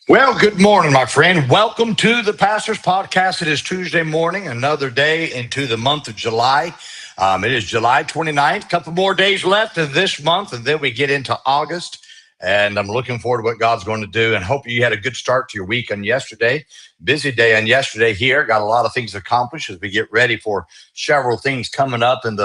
Well, good morning, my friend. Welcome to the Pastor's Podcast. It is Tuesday morning, another day into the month of July. It is July 29th. A couple more days left of this month, and then we get into August. And I'm looking forward to what God's going to do, and hope you had a good start to your week on yesterday. Busy day on yesterday here. Got a lot of things accomplished as we get ready for several things coming up in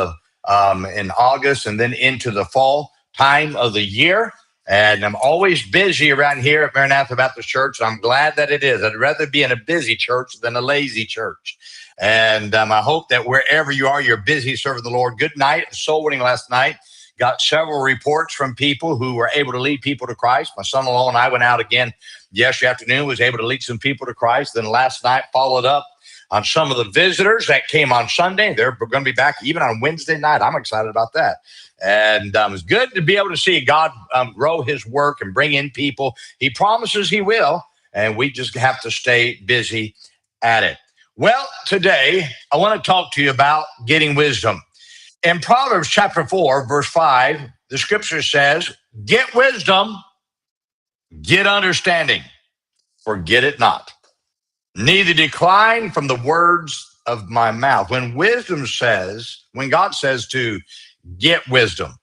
August and then into the fall time of the year. And I'm always busy around here at Maranatha Baptist Church. And I'm glad that it is. I'd rather be in a busy church than a lazy church. And I hope that wherever you are, you're busy serving the Lord. Good night. Soul winning last night. Got several reports from people who were able to lead people to Christ. My son-in-law and I went out again yesterday afternoon, was able to lead some people to Christ. Then last night followed up on some of the visitors that came on Sunday. They're going to be back even on Wednesday night. I'm excited about that. And it's good to be able to see God grow his work and bring in people. He promises he will, and we just have to stay busy at it. Well, today I want to talk to you about getting wisdom. In Proverbs chapter 4, verse 5, the scripture says, "Get wisdom, get understanding, forget it not. Neither decline from the words of my mouth." When God says to get wisdom,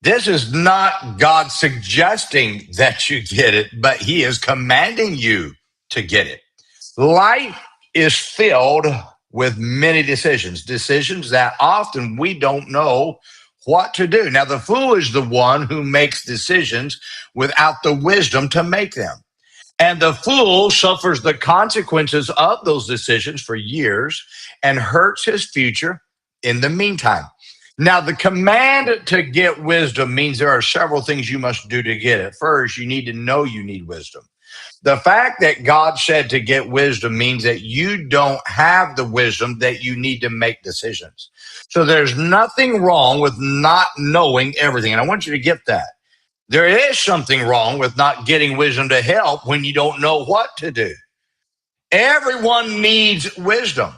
this is not God suggesting that you get it, but he is commanding you to get it. Life is filled with many decisions that often we don't know what to do. Now, the fool is the one who makes decisions without the wisdom to make them. And the fool suffers the consequences of those decisions for years and hurts his future in the meantime. Now, the command to get wisdom means there are several things you must do to get it. First, you need to know you need wisdom. The fact that God said to get wisdom means that you don't have the wisdom that you need to make decisions. So there's nothing wrong with not knowing everything. And I want you to get that. There is something wrong with not getting wisdom to help when you don't know what to do. Everyone needs wisdom.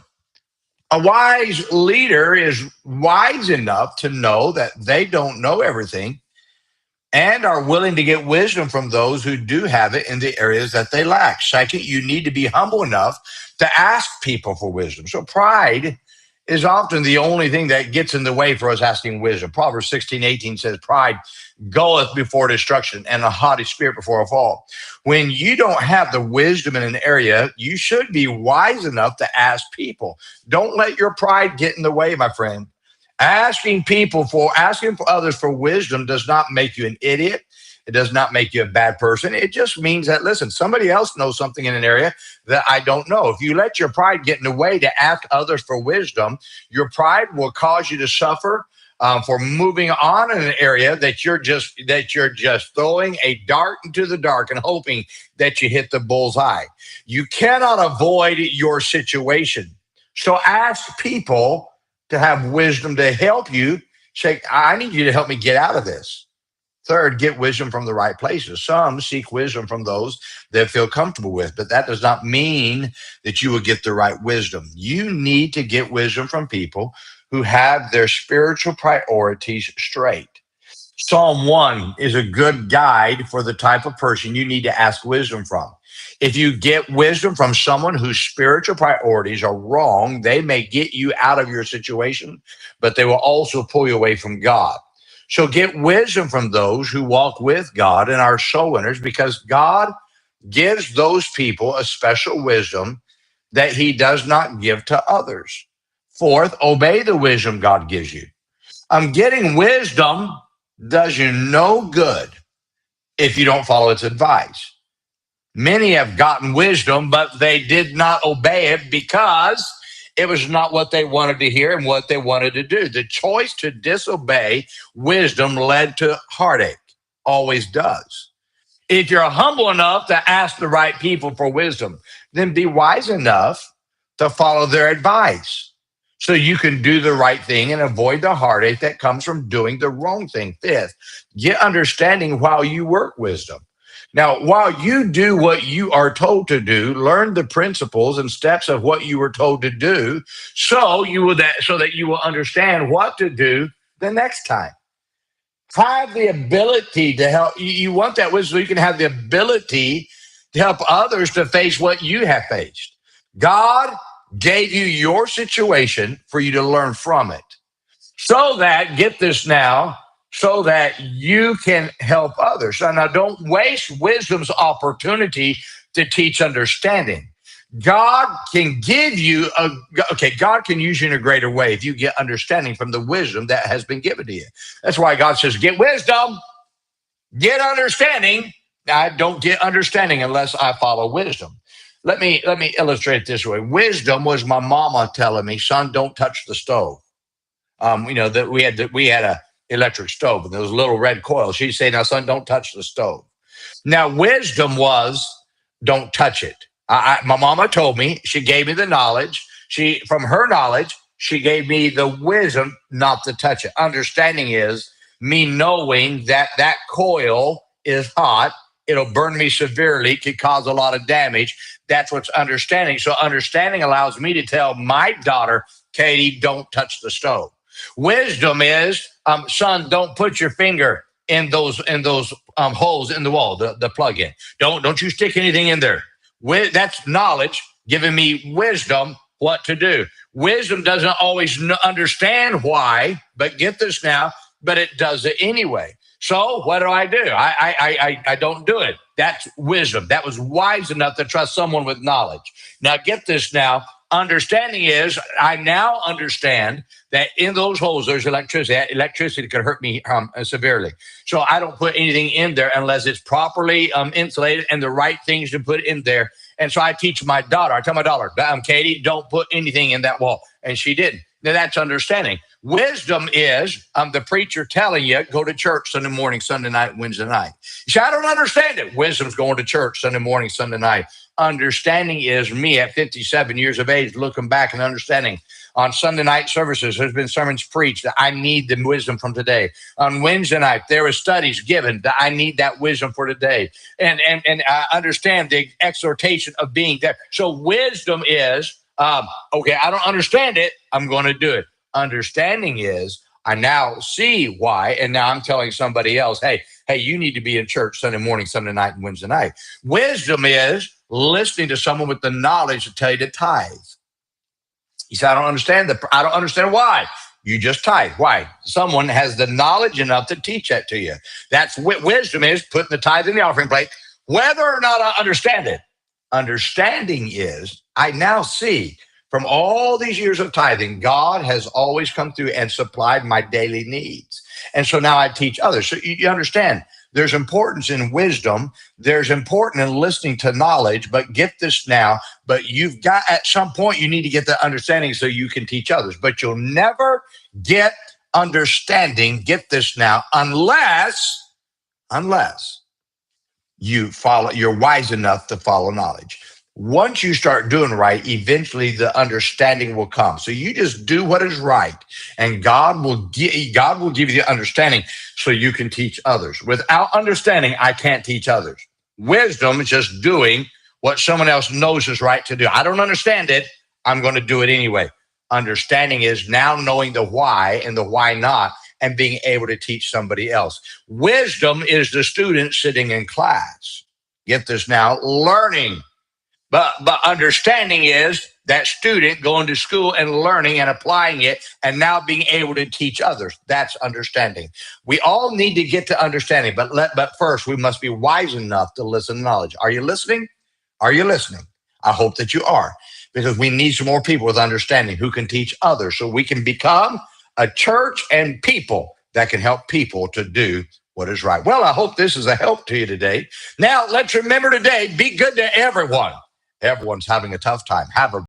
A wise leader is wise enough to know that they don't know everything and are willing to get wisdom from those who do have it in the areas that they lack. Second, you need to be humble enough to ask people for wisdom. So pride is often the only thing that gets in the way for us asking wisdom. Proverbs 16:18 says, "Pride goeth before destruction, and a haughty spirit before a fall." When you don't have the wisdom in an area, you should be wise enough to ask people. Don't let your pride get in the way, my friend. Asking for others for wisdom does not make you an idiot. It does not make you a bad person. It just means that, listen, somebody else knows something in an area that I don't know. If you let your pride get in the way to ask others for wisdom, your pride will cause you to suffer for moving on in an area that you're just throwing a dart into the dark and hoping that you hit the bullseye. You cannot avoid your situation. So ask people to have wisdom to help you. Say, I need you to help me get out of this. Third, get wisdom from the right places. Some seek wisdom from those they feel comfortable with, but that does not mean that you will get the right wisdom. You need to get wisdom from people who have their spiritual priorities straight. Psalm 1 is a good guide for the type of person you need to ask wisdom from. If you get wisdom from someone whose spiritual priorities are wrong, they may get you out of your situation, but they will also pull you away from God. So get wisdom from those who walk with God and are soul winners, because God gives those people a special wisdom that he does not give to others. Fourth, obey the wisdom God gives you. Getting wisdom does you no good if you don't follow its advice. Many have gotten wisdom, but they did not obey it because it was not what they wanted to hear and what they wanted to do. The choice to disobey wisdom led to heartache, always does. If you're humble enough to ask the right people for wisdom, then be wise enough to follow their advice so you can do the right thing and avoid the heartache that comes from doing the wrong thing. Fifth, get understanding while you work wisdom. Now, while you do what you are told to do, learn the principles and steps of what you were told to do, so that you will understand what to do the next time. Have the ability to help. You want that wisdom so you can have the ability to help others to face what you have faced. God gave you your situation for you to learn from it. So that, get this now, so that you can help others. So now don't waste wisdom's opportunity to teach understanding. God can give you God can use you in a greater way if you get understanding from the wisdom that has been given to you. That's why God says, get wisdom, get understanding. I don't get understanding unless I follow wisdom. Let me illustrate it this way. Wisdom was my mama telling me, son, don't touch the stove. That we had a electric stove and those little red coils. She'd say, now, son, don't touch the stove. Now, wisdom was, don't touch it. My mama told me, she gave me the knowledge. From her knowledge, she gave me the wisdom not to touch it. Understanding is me knowing that coil is hot. It'll burn me severely, could cause a lot of damage. That's what's understanding. So understanding allows me to tell my daughter, Katie, don't touch the stove. Wisdom is, son, don't put your finger in those holes in the wall, the plug-in. Don't you stick anything in there. That's knowledge giving me wisdom what to do. Wisdom doesn't always understand why, but get this now, but it does it anyway. So what do? I don't do it. That's wisdom. That was wise enough to trust someone with knowledge. Now get this now. Understanding is, I now understand that in those holes, there's electricity. Electricity could hurt me severely. So I don't put anything in there unless it's properly insulated and the right things to put in there. And so I teach my daughter. I tell my daughter, Katie, don't put anything in that wall. And she didn't. Now that's understanding. Wisdom is the preacher telling you, go to church Sunday morning, Sunday night, Wednesday night. You say, I don't understand it. Wisdom's going to church Sunday morning, Sunday night. Understanding is me at 57 years of age, looking back and understanding. On Sunday night services, there's been sermons preached that I need the wisdom from today. On Wednesday night, there were studies given that I need that wisdom for today. And I understand the exhortation of being there. So wisdom is, okay, I don't understand it. I'm going to do it. Understanding is, I now see why, and now I'm telling somebody else, hey, you need to be in church Sunday morning, Sunday night, and Wednesday night. Wisdom is listening to someone with the knowledge to tell you to tithe. You say, I don't understand why. You just tithe. Why? Someone has the knowledge enough to teach that to you. That's what wisdom is, putting the tithe in the offering plate, whether or not I understand it. Understanding is, I now see from all these years of tithing, God has always come through and supplied my daily needs. And so now I teach others. So you understand, there's importance in wisdom. There's importance in listening to knowledge, but get this now, but you've got, at some point, you need to get the understanding so you can teach others, but you'll never get understanding, get this now, unless you're wise enough to follow knowledge. Once you start doing right, eventually the understanding will come. So you just do what is right, and God will give you the understanding so you can teach others. Without understanding, I can't teach others. Wisdom is just doing what someone else knows is right to do. I don't understand it. I'm going to do it anyway. Understanding is now knowing the why and the why not, and being able to teach somebody else. Wisdom is the student sitting in class. Get this now, learning. But understanding is that student going to school and learning and applying it and now being able to teach others. That's understanding. We all need to get to understanding, but first we must be wise enough to listen to knowledge. Are you listening? Are you listening? I hope that you are, because we need some more people with understanding who can teach others so we can become a church and people that can help people to do what is right. Well, I hope this is a help to you today. Now, let's remember today, be good to everyone. Everyone's having a tough time. Have a